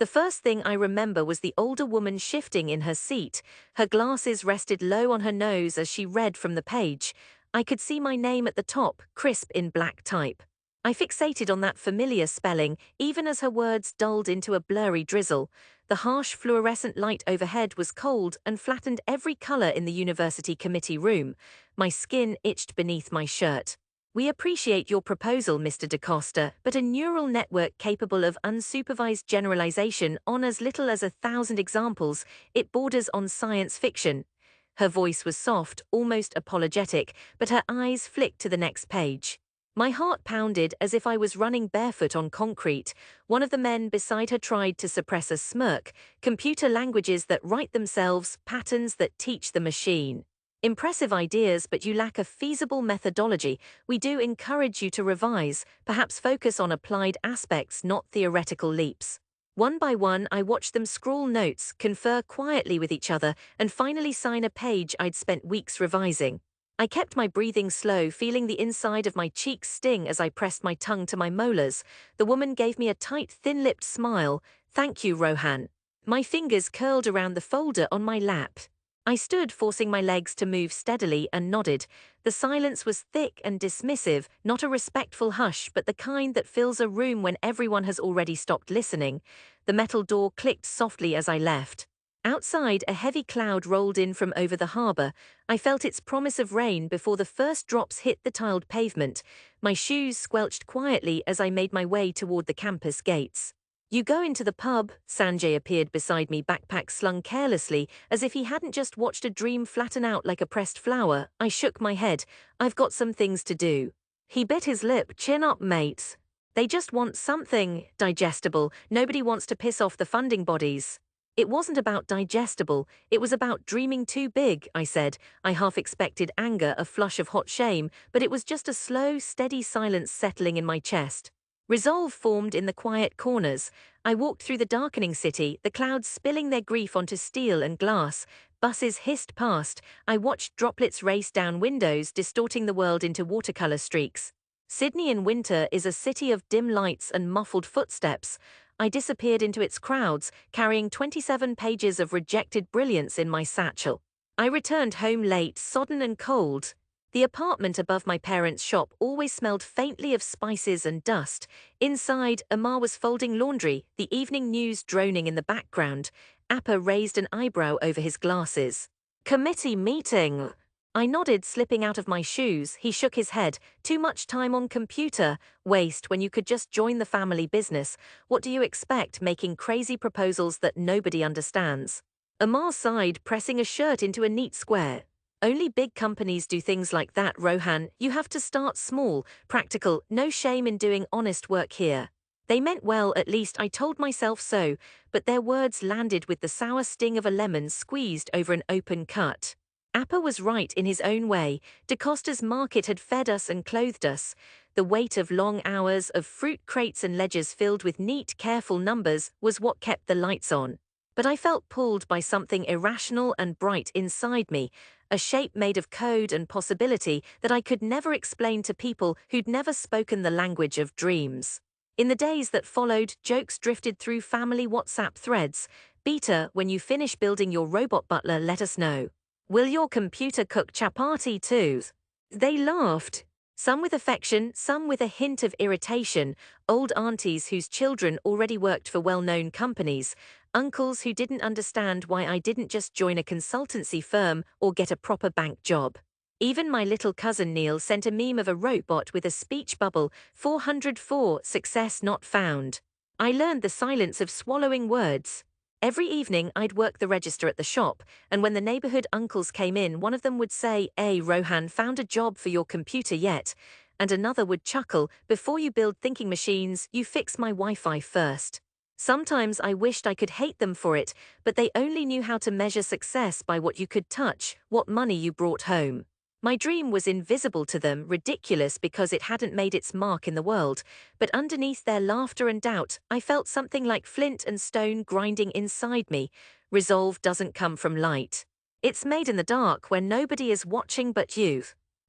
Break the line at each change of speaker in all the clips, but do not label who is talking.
The first thing I remember was the older woman shifting in her seat. Her glasses rested low on her nose as she read from the page. I could see my name at the top, crisp in black type. I fixated on that familiar spelling, even as her words dulled into a blurry drizzle. The harsh fluorescent light overhead was cold and flattened every color in the university committee room. My skin itched beneath my shirt. We appreciate your proposal, Mr. DaCosta, but a neural network capable of unsupervised generalization on as little as 1,000 examples, it borders on science fiction. Her voice was soft, almost apologetic, but her eyes flicked to the next page. My heart pounded as if I was running barefoot on concrete. One of the men beside her tried to suppress a smirk. Computer languages that write themselves, patterns that teach the machine. Impressive ideas, but you lack a feasible methodology. We do encourage you to revise, perhaps focus on applied aspects, not theoretical leaps. One by one, I watched them scrawl notes, confer quietly with each other, and finally sign a page I'd spent weeks revising. I kept my breathing slow, feeling the inside of my cheeks sting as I pressed my tongue to my molars. The woman gave me a tight, thin-lipped smile. "Thank you, Rohan." My fingers curled around the folder on my lap. I stood, forcing my legs to move steadily, and nodded. The silence was thick and dismissive, not a respectful hush, but the kind that fills a room when everyone has already stopped listening. The metal door clicked softly as I left. Outside, a heavy cloud rolled in from over the harbor. I felt its promise of rain before the first drops hit the tiled pavement. My shoes squelched quietly as I made my way toward the campus gates. "You go into the pub." Sanjay appeared beside me, backpack slung carelessly, as if he hadn't just watched a dream flatten out like a pressed flower. I shook my head. "I've got some things to do." He bit his lip. "Chin up, mates. They just want something digestible. Nobody wants to piss off the funding bodies." It wasn't about digestible, it was about dreaming too big, I said. I half expected anger, a flush of hot shame, but it was just a slow, steady silence settling in my chest. Resolve formed in the quiet corners. I walked through the darkening city, the clouds spilling their grief onto steel and glass. Buses hissed past. I watched droplets race down windows, distorting the world into watercolor streaks. Sydney in winter is a city of dim lights and muffled footsteps. I disappeared into its crowds, carrying 27 pages of rejected brilliance in my satchel. I returned home late, sodden and cold. The apartment above my parents' shop always smelled faintly of spices and dust. Inside, Amar was folding laundry, the evening news droning in the background. Appa raised an eyebrow over his glasses. "Committee meeting." I nodded, slipping out of my shoes. He shook his head. "Too much time on computer. Waste when you could just join the family business. What do you expect, making crazy proposals that nobody understands?" Amar sighed, pressing a shirt into a neat square. "Only big companies do things like that, Rohan. You have to start small, practical, no shame in doing honest work here." They meant well, at least I told myself so, but their words landed with the sour sting of a lemon squeezed over an open cut. Appa was right in his own way. DaCosta's market had fed us and clothed us. The weight of long hours, of fruit crates and ledgers filled with neat, careful numbers, was what kept the lights on. But I felt pulled by something irrational and bright inside me, a shape made of code and possibility that I could never explain to people who'd never spoken the language of dreams. In the days that followed, jokes drifted through family WhatsApp threads. "Beta, when you finish building your robot butler, let us know. Will your computer cook chapati too?" They laughed. Some with affection, some with a hint of irritation, old aunties whose children already worked for well-known companies, uncles who didn't understand why I didn't just join a consultancy firm or get a proper bank job. Even my little cousin Neil sent a meme of a robot with a speech bubble, 404, success not found. I learned the silence of swallowing words. Every evening I'd work the register at the shop, and when the neighborhood uncles came in, one of them would say, Rohan, found a job for your computer yet?" And another would chuckle, "Before you build thinking machines, you fix my Wi-Fi first." Sometimes I wished I could hate them for it, but they only knew how to measure success by what you could touch, what money you brought home. My dream was invisible to them, ridiculous because it hadn't made its mark in the world, but underneath their laughter and doubt, I felt something like flint and stone grinding inside me. Resolve doesn't come from light. It's made in the dark where nobody is watching but you.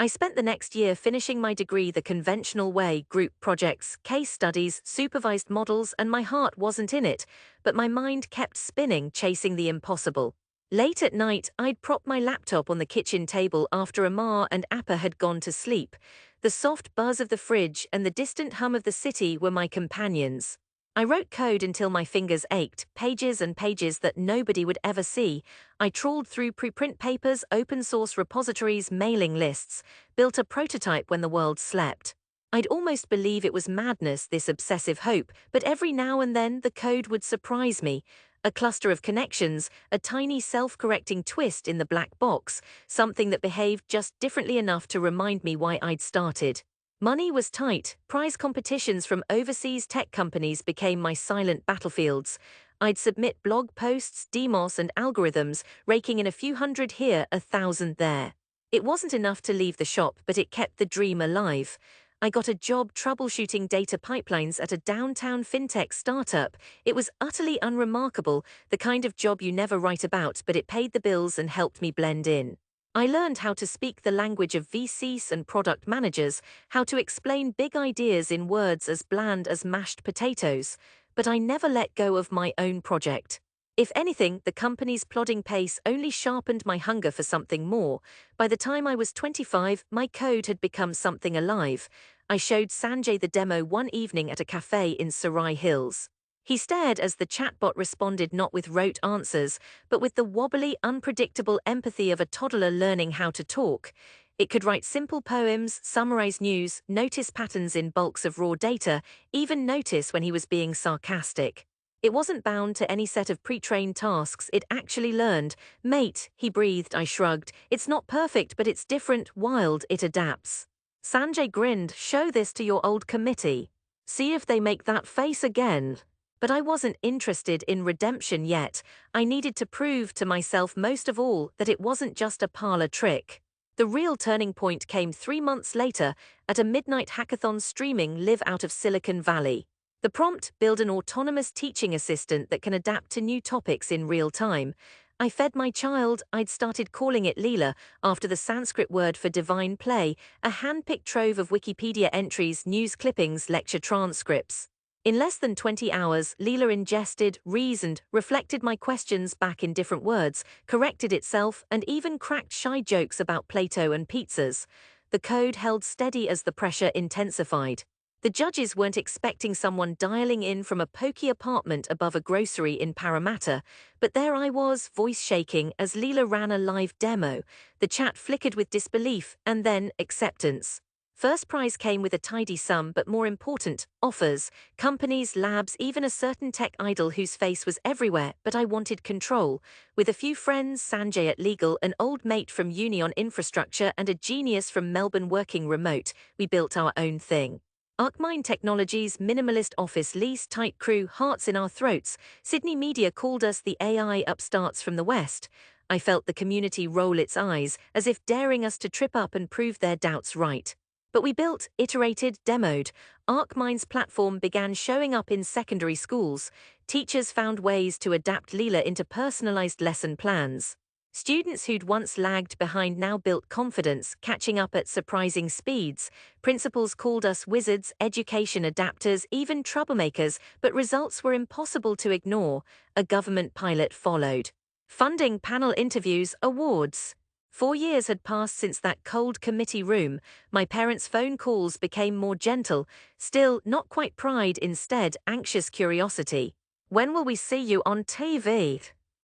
I spent the next year finishing my degree the conventional way: group projects, case studies, supervised models, and my heart wasn't in it, but my mind kept spinning, chasing the impossible. Late at night, I'd prop my laptop on the kitchen table after Amar and Appa had gone to sleep. The soft buzz of the fridge and the distant hum of the city were my companions. I wrote code until my fingers ached, pages and pages that nobody would ever see. I trawled through preprint papers, open source repositories, mailing lists, built a prototype when the world slept. I'd almost believe it was madness, this obsessive hope, but every now and then the code would surprise me. A cluster of connections, a tiny self-correcting twist in the black box, something that behaved just differently enough to remind me why I'd started. Money was tight. Prize competitions from overseas tech companies became my silent battlefields. I'd submit blog posts, demos, and algorithms, raking in a few hundred here, 1,000 there. It wasn't enough to leave the shop, but it kept the dream alive. I got a job troubleshooting data pipelines at a downtown fintech startup. It was utterly unremarkable, the kind of job you never write about, but it paid the bills and helped me blend in. I learned how to speak the language of VCs and product managers, how to explain big ideas in words as bland as mashed potatoes, but I never let go of my own project. If anything, the company's plodding pace only sharpened my hunger for something more. By the time I was 25, my code had become something alive. I showed Sanjay the demo one evening at a cafe in Sarai Hills. He stared as the chatbot responded, not with rote answers, but with the wobbly, unpredictable empathy of a toddler learning how to talk. It could write simple poems, summarize news, notice patterns in bulks of raw data, even notice when he was being sarcastic. It wasn't bound to any set of pre-trained tasks, it actually learned. Mate, he breathed. I shrugged. It's not perfect, but it's different, wild, it adapts. Sanjay grinned. Show this to your old committee. See if they make that face again. But I wasn't interested in redemption yet. I needed to prove to myself most of all that it wasn't just a parlor trick. The real turning point came 3 months later at a midnight hackathon streaming live out of Silicon Valley. The prompt: build an autonomous teaching assistant that can adapt to new topics in real time. I fed my child. I'd started calling it Leela, after the Sanskrit word for divine play, a hand-picked trove of Wikipedia entries, news clippings, lecture transcripts. In less than 20 hours, Leela ingested, reasoned, reflected my questions back in different words, corrected itself, and even cracked shy jokes about Plato and pizzas. The code held steady as the pressure intensified. The judges weren't expecting someone dialing in from a pokey apartment above a grocery in Parramatta, but there I was, voice shaking, as Leela ran a live demo. The chat flickered with disbelief, and then acceptance. First prize came with a tidy sum, but more important, offers, companies, labs, even a certain tech idol whose face was everywhere, but I wanted control. With a few friends, Sanjay at legal, an old mate from uni on infrastructure, and a genius from Melbourne working remote, we built our own thing. Arcmine Technologies, minimalist office lease, tight crew, hearts in our throats. Sydney media called us the AI upstarts from the West. I felt the community roll its eyes, as if daring us to trip up and prove their doubts right. But we built, iterated, demoed. Arcmine's platform began showing up in secondary schools. Teachers found ways to adapt Leela into personalized lesson plans. Students who'd once lagged behind now built confidence, catching up at surprising speeds. Principals called us wizards, education adapters, even troublemakers, but results were impossible to ignore. A government pilot followed. Funding, panel interviews, awards. 4 years had passed since that cold committee room. My parents' phone calls became more gentle. Still, not quite pride, instead, anxious curiosity. When will we see you on TV?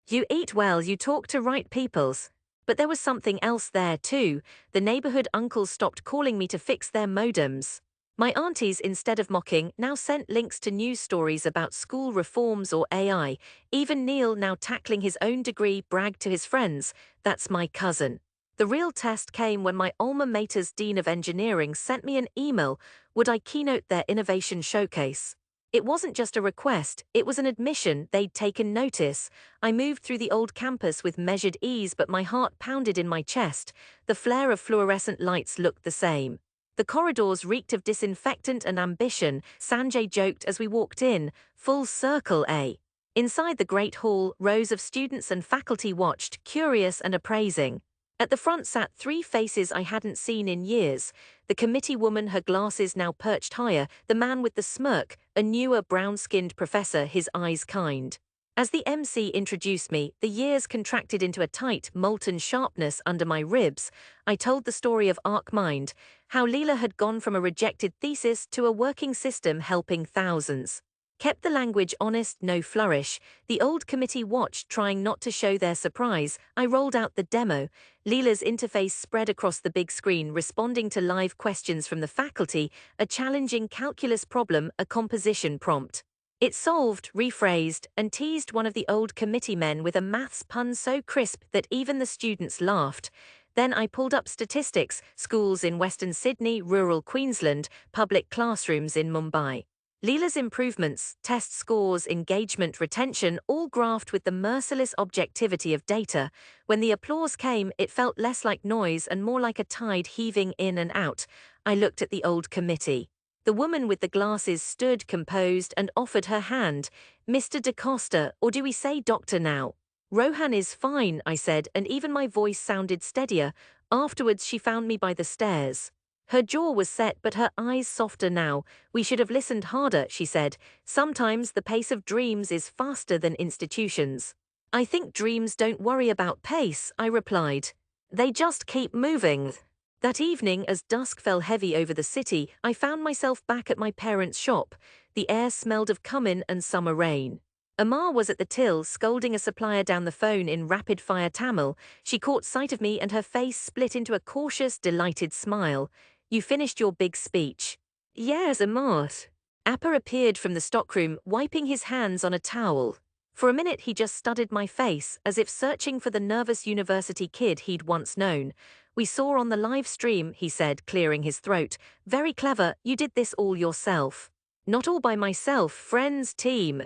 You eat well, you talk to right peoples. But there was something else there too. The neighborhood uncles stopped calling me to fix their modems. My aunties, instead of mocking, now sent links to news stories about school reforms or AI. Even Neil, now tackling his own degree, bragged to his friends, "That's my cousin." The real test came when my alma mater's dean of engineering sent me an email. Would I keynote their innovation showcase? It wasn't just a request, it was an admission. They'd taken notice. I moved through the old campus with measured ease, but my heart pounded in my chest. The flare of fluorescent lights looked the same. The corridors reeked of disinfectant and ambition, Sanjay joked as we walked in. Full circle, eh? Inside the great hall, rows of students and faculty watched, curious and appraising. At the front sat three faces I hadn't seen in years. The committee woman, her glasses now perched higher, the man with the smirk, a newer brown-skinned professor, his eyes kind. As the MC introduced me, the years contracted into a tight, molten sharpness under my ribs. I told the story of Arc Mind, how Leela had gone from a rejected thesis to a working system helping thousands. Kept the language honest, no flourish. The old committee watched, trying not to show their surprise. I rolled out the demo. Leela's interface spread across the big screen, responding to live questions from the faculty, a challenging calculus problem, a composition prompt. It solved, rephrased, and teased one of the old committee men with a maths pun so crisp that even the students laughed. Then I pulled up statistics: schools in Western Sydney, rural Queensland, public classrooms in Mumbai. Leela's improvements, test scores, engagement, retention, all graphed with the merciless objectivity of data. When the applause came, it felt less like noise and more like a tide heaving in and out. I looked at the old committee. The woman with the glasses stood composed and offered her hand. "Mr. DaCosta, or do we say doctor now?" "Rohan is fine," I said, and even my voice sounded steadier. Afterwards she found me by the stairs. Her jaw was set but her eyes softer now. "We should have listened harder," she said. "Sometimes the pace of dreams is faster than institutions." "I think dreams don't worry about pace," I replied. "They just keep moving." That evening, as dusk fell heavy over the city, I found myself back at my parents' shop. The air smelled of cumin and summer rain. Amar was at the till, scolding a supplier down the phone in rapid-fire Tamil. She caught sight of me and her face split into a cautious, delighted smile. "You finished your big speech?" "Yes, Amar." Appa appeared from the stockroom, wiping his hands on a towel. For a minute he just studied my face, as if searching for the nervous university kid he'd once known. "We saw on the live stream," he said, clearing his throat. "Very clever, you did this all yourself." "Not all by myself, friends, team.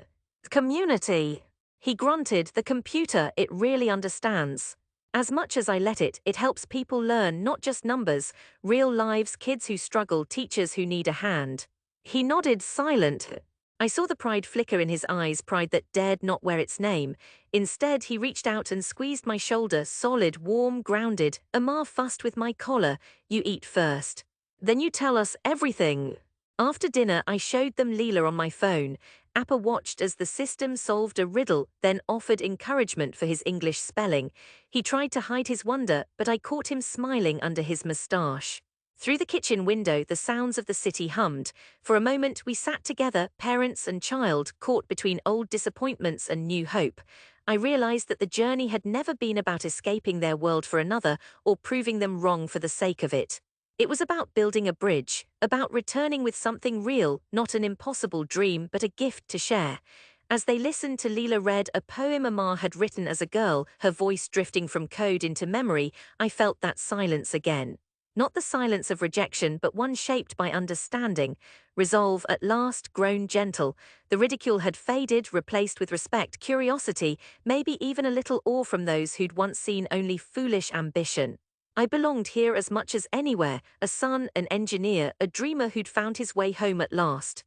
Community." He grunted. "The computer, it really understands. As much as I let it, it helps people learn, not just numbers, real lives, kids who struggle, teachers who need a hand." He nodded, silent. I saw the pride flicker in his eyes, pride that dared not wear its name. Instead, he reached out and squeezed my shoulder, solid, warm, grounded. "Amar fussed with my collar. You eat first. Then you tell us everything." After dinner, I showed them Leela on my phone. Appa watched as the system solved a riddle, then offered encouragement for his English spelling. He tried to hide his wonder, but I caught him smiling under his moustache. Through the kitchen window, the sounds of the city hummed. For a moment, we sat together, parents and child, caught between old disappointments and new hope. I realized that the journey had never been about escaping their world for another or proving them wrong for the sake of it. It was about building a bridge, about returning with something real, not an impossible dream, but a gift to share. As they listened to Leela read a poem Amar had written as a girl, her voice drifting from code into memory, I felt that silence again. Not the silence of rejection, but one shaped by understanding. Resolve at last grown gentle. The ridicule had faded, replaced with respect, curiosity, maybe even a little awe from those who'd once seen only foolish ambition. I belonged here as much as anywhere, a son, an engineer, a dreamer who'd found his way home at last.